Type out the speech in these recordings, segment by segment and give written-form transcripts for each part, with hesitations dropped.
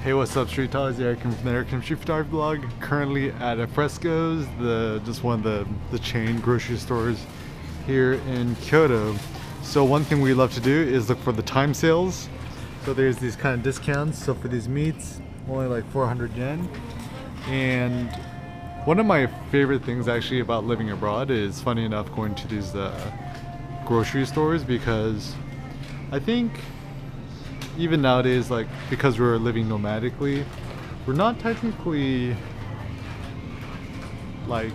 Hey, what's up, Street Talks? Eric from the Eric Street Photography Blog. Currently at Fresco's, just one of the chain grocery stores here in Kyoto. So one thing we love to do is look for the time sales. So there's these kind of discounts. So for these meats, only like 400 yen. And one of my favorite things actually about living abroad is, funny enough, going to these grocery stores, because I think even nowadays, like, because we're living nomadically, we're not technically like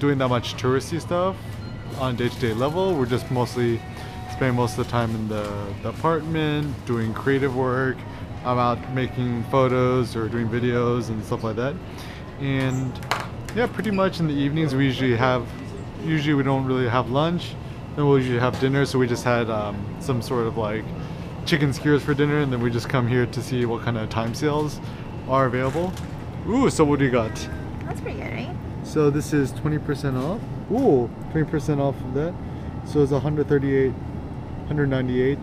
doing that much touristy stuff on a day-to-day level. We're just mostly spending most of the time in the apartment doing creative work. I'm out making photos or doing videos and stuff like that. And yeah, pretty much in the evenings we usually we don't really have lunch, then we'll usually have dinner. So we just had some sort of like chicken skewers for dinner, and then we just come here to see what kind of time sales are available. Ooh, so what do you got? That's pretty good, right? So this is 20% off. Ooh, 20% off of that. So it's 198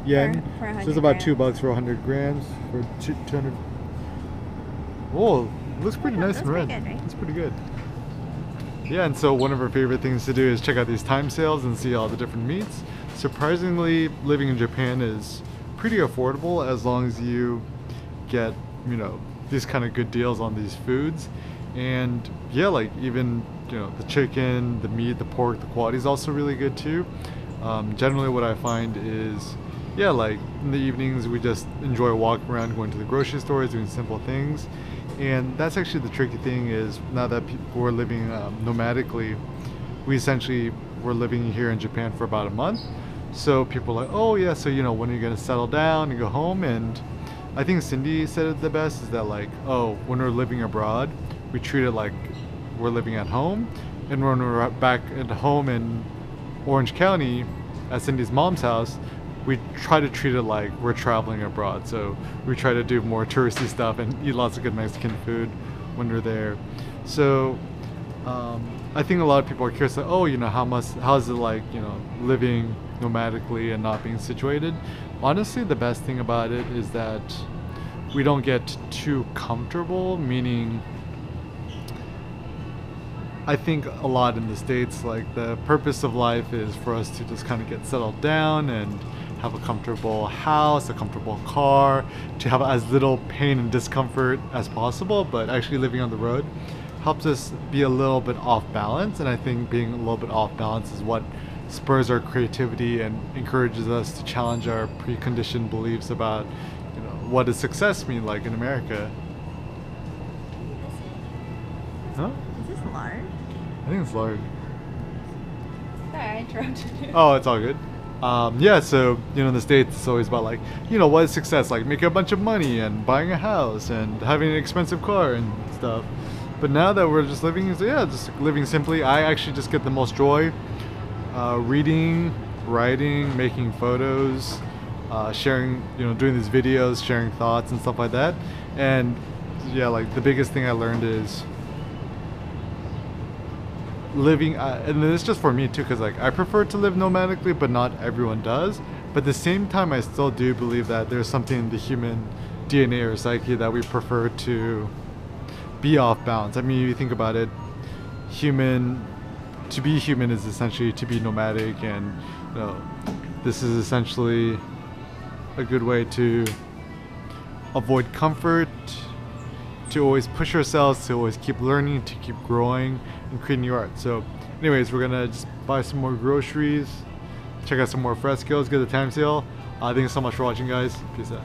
yen. For so it's about $2 for 100 grams for 200. Oh, looks pretty nice and red. Good, right? It's pretty good. Yeah, and so one of our favorite things to do is check out these time sales and see all the different meats. Surprisingly, living in Japan is pretty affordable as long as you get, you know, these kind of good deals on these foods. And yeah, like even, you know, the chicken, the meat, the pork, the quality is also really good too. Generally what I find is, yeah, like in the evenings we just enjoy walking around, going to the grocery stores, doing simple things. And that's actually the tricky thing, is now that people are living nomadically, we essentially were living here in Japan for about a month. So people are like, oh yeah, so you know, when are you gonna settle down and go home? And I think Cindy said it the best, is that like, oh, when we're living abroad, we treat it like we're living at home. And when we're back at home in Orange County at Cindy's mom's house, we try to treat it like we're traveling abroad. So we try to do more touristy stuff and eat lots of good Mexican food when we're there. So I think a lot of people are curious, like, oh, you know, how's it like, you know, living nomadically and not being situated? Honestly, the best thing about it is that we don't get too comfortable, meaning I think a lot in the States, like, the purpose of life is for us to just kind of get settled down and have a comfortable house, a comfortable car, to have as little pain and discomfort as possible. But actually living on the road helps us be a little bit off balance, and I think being a little bit off balance is what spurs our creativity and encourages us to challenge our preconditioned beliefs about, you know, what does success mean, like in America. Huh? Is this large? I think it's large. Sorry, I interrupted you. Oh, it's all good. Yeah, so, you know, in the States it's always about, like, you know, what is success? Like making a bunch of money and buying a house and having an expensive car and stuff. But now that we're just living, yeah, just living simply, I actually just get the most joy reading, writing, making photos, sharing, you know, doing these videos, sharing thoughts and stuff like that. And yeah, like the biggest thing I learned is living, and it's just for me too, because like I prefer to live nomadically, but not everyone does. But at the same time, I still do believe that there's something in the human DNA or psyche that we prefer to be off balance. I mean, if you think about it, to be human is essentially to be nomadic, and you know, this is essentially a good way to avoid comfort, to always push ourselves, to always keep learning, to keep growing and creating new art. So anyways, we're gonna just buy some more groceries, check out some more frescoes, get the time sale. Thanks so much for watching, guys. Peace out.